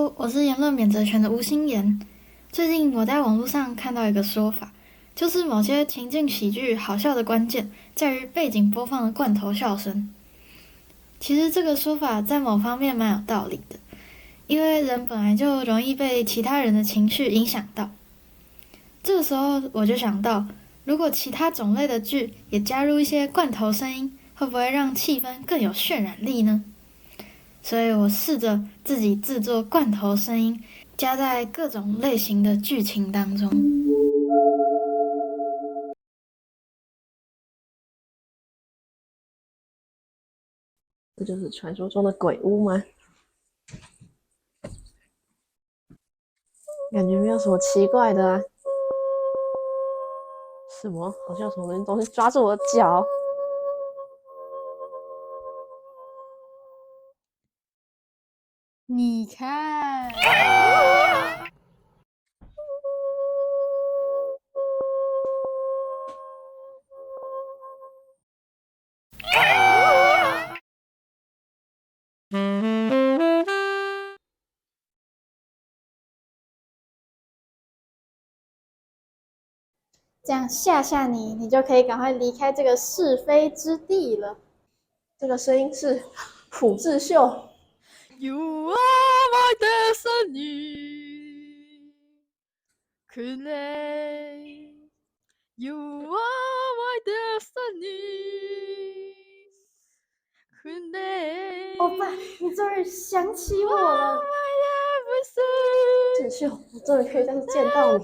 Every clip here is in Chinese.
Hello，我是言论免责权的吴心言。最近我在网络上看到一个说法，就是某些情境喜剧好笑的关键在于背景播放的罐头笑声。其实这个说法在某方面蛮有道理的，因为人本来就容易被其他人的情绪影响到。这个时候我就想到，如果其他种类的剧也加入一些罐头声音，会不会让气氛更有渲染力呢？所以我试着自己制作罐头声音，加在各种类型的剧情当中。这就是传说中的鬼屋吗？感觉没有什么奇怪的啊。什么？好像什么东西抓住我的脚。你看，这样吓吓你，你就可以赶快离开这个是非之地了。这个声音是朴智秀。You are my destiny, Kune. You are my destiny, Kune. 欧巴，你终于想起我了。智秀，我终于可以再次见到你。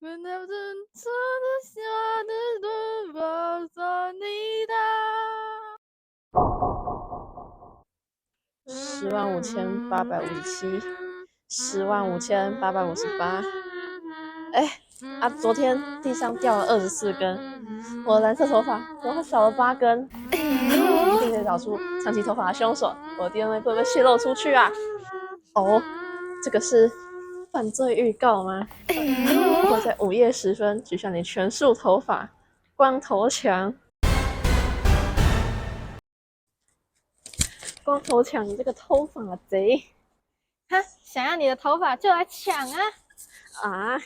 105857，105858。昨天地上掉了24根，我的蓝色头发我还少了8根，一定得找出长期头发的凶手，我的 DNA 会不会泄露出去啊？哦，这个是犯罪预告吗？会在午夜时分取下你全束头发，光头强。光头强，你这个偷发贼！哈，想要你的头发就来抢啊！啊！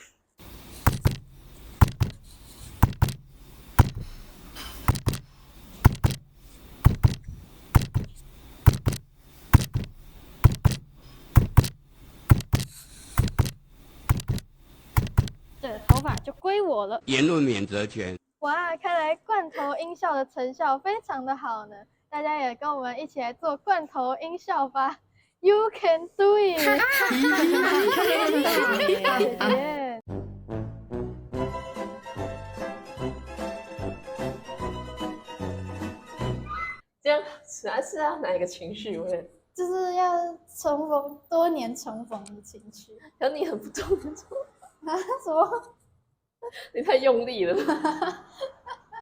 这头发就归我了。言论免责权。哇，看来罐头音效的成效非常的好呢！大家也跟我们一起来做罐头音效吧。You can do it！ 耶！这样实在是要哪一个情绪？就是要重逢多年重逢的情绪。可你很不重啊？什么？你太用力了吧？